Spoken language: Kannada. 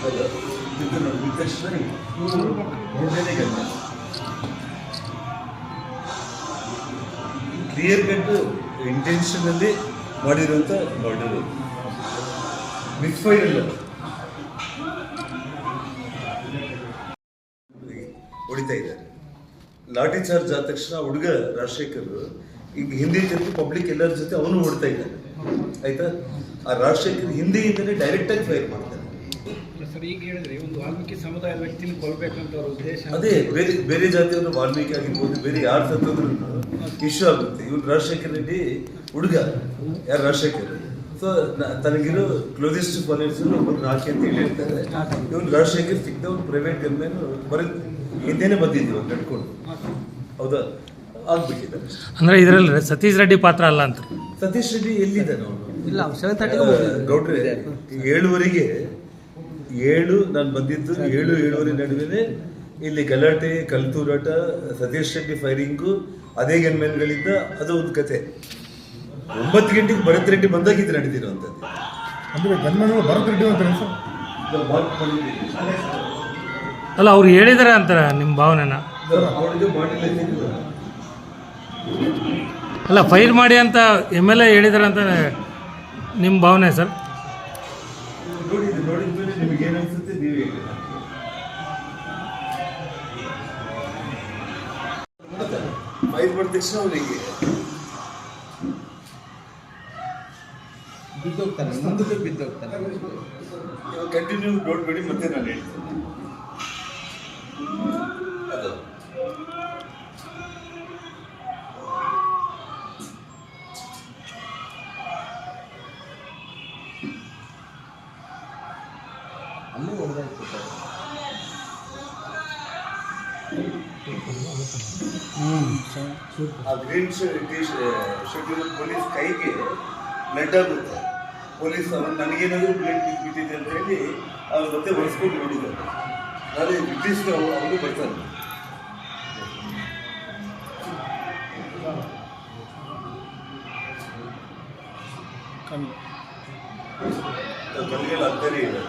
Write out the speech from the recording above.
ಅದು ಇದು ನೋಡಿ ತಕ್ಷಣ ಮೂರನೇ ಗಂಟೆ ಕ್ಲಿಯರ್ ಕಟ್ ಇಂಟೆನ್ಷನಲ್ಲಿ ಮಾಡಿರುವಂಥ ಮರ್ಡರ್ ಮಿಸ್ಫೈರ್ ಇಲ್ಲ ಹೊಡಿತಾ ಇದ್ದಾರೆ. ಲಾಠಿ ಚಾರ್ಜ್ ಆದ ತಕ್ಷಣ ಹುಡುಗ ರಾಜಶೇಖರ್ ಈಗ ಹಿಂದಿ ಜೊತೆ ಪಬ್ಲಿಕ್ ಎಲ್ಲರ ಜೊತೆ ಅವನು ಹೊಡ್ತಾ ಇದ್ದಾನೆ ಆಯ್ತಾ. ಆ ರಾಜಶೇಖರ್ ಹಿಂದಿಯಿಂದಲೇ ಡೈರೆಕ್ಟಾಗಿ ಫೈರ್ ಮಾಡ್ತಾನೆ. ಸರ್ ಈಗ ಹೇಳಿದ್ರೆ ಒಂದು ವಾಲ್ಮೀಕಿ ಸಮುದಾಯದ ವ್ಯಕ್ತಿನ ಕೊಲ್ಲಬೇಕಂತ ಅವ್ರ ಉದ್ದೇಶ. ಅದೇ ಬೇರೆ ಬೇರೆ ಜಾತಿಯವರು ವಾಲ್ಮೀಕಿ ಆಗಿರ್ಬೋದು, ಬೇರೆ ಯಾರು ಸತ್ತಂದ್ರೂ ಇಶ್ಯೂ ಆಗುತ್ತೆ. ಇವನು ರಾಜಶೇಖರ್ ರೆಡ್ಡಿ ಹುಡುಗ, ಯಾರು ರಾಜಶೇಖರ್, ಸೊ ತನಗಿರೋ ಕ್ಲೋಸೆಸ್ಟ್ ಫಾಲೋವರ್ಸ್ ಒಬ್ಬರು ರಾಕಿ ಅಂತ ಹೇಳಿರ್ತಾರೆ. ಇವನು ರಾಜಶೇಖರ್ ಸಿಕ್ಕಿದ ಒಂದು ಪ್ರೈವೇಟ್ ಕಂಪನಿ ಹಿಂದೆನೇ ಬಂದಿದ್ದೀವಿ ನಡ್ಕೊಂಡು, ಹೌದಾ, ಆಗ್ಬಿಟ್ಟಿದೆ. ಅಂದ್ರೆ ಇದರಲ್ಲಿ ಸತೀಶ್ ರೆಡ್ಡಿ ಪಾತ್ರ ಅಲ್ಲ ಅಂತ. ಸತೀಶ್ ರೆಡ್ಡಿ ಎಲ್ಲಿದ್ದಾನೆ ಅವನು? ಗೌಡ್ರೆ 7:30 ನಾನು ಬಂದಿದ್ದು 7-7:30 ನಡುವೆ ಇಲ್ಲಿ ಗಲಾಟೆ, ಕಲ್ತೂರಾಟ, ಸತೀಶ್ ರೆಡ್ಡಿ ಫೈರಿಂಗು, ಅದೇ ಗನ್ಮೆನ್ಗಳಿಂದ ಅದು ಒಂದು ಕತೆ. 9 ಗಂಟೆಗೆ ಭರತ್ ರೆಡ್ಡಿ ಬಂದಾಗಿದ್ದು ನಡೆದಿರುವಂಥದ್ದು. ಅಂದರೆ ಗನ್ಮೆನ್ಗಳು ಭರತ್ ರೆಡ್ಡಿ ಅಂತಾರೆ ಸರ್? ಅಲ್ಲ, ಅವ್ರು ಹೇಳಿದಾರೆ ಅಂತಾರೆ ನಿಮ್ಮ ಭಾವನೆನ? ಅಲ್ಲ, ಫೈರ್ ಮಾಡಿ ಅಂತ MLA ಹೇಳಿದಾರೆ ಅಂತ ನಿಮ್ಮ ಭಾವನೆ ಸರ್? ನೋಡಿದ್ಮೇಲೆ ನಿಮಗೆ ಏನು ಅನ್ಸುತ್ತೆ ನೀವು ಹೇಳಿ. ಫೈರ್ ಮಾಡಿದ ತಕ್ಷಣ ಅವನಿಗೆ ಬಿದ್ದೋಗ್ತಾನೆ, ಮುಂದಕ್ಕೆ ಬಿದ್ದೋಗ್ತಾನೆ. ಕಂಟಿನ್ಯೂ ನೋಡ್ಬೇಡಿ, ಮತ್ತೆ ನಾನು ಹೇಳ್ತೀನಿ. ಅದು ಅಲ್ಲೇ ಹೊಡೆದಾಯ್ತು. ಆ ಗ್ರೀನ್ ಶರ್ಟ್ ಪೊಲೀಸ್ ಕೈಗೆ ಬ್ಲಡ್ ಆಗುತ್ತೆ. ಪೊಲೀಸ್ ಅವನು ನನಗೇನಾದರೂ ಬ್ಲಡ್ ಬಿಟ್ಟಿದೆ ಅಂತ ಹೇಳಿ ಅವ್ರು ಮತ್ತೆ ಒರೆಸ್ಕೊಂಡು ನೋಡಿದ್ದಾರೆ. ನಾಳೆ ಬ್ರಿಟಿಷ್ ಅವರು ಬರ್ತಾರೆ. ಕಲ್ಲಿಗೆಲ್ಲ ಅಂತಾನೆ ಇದೆ.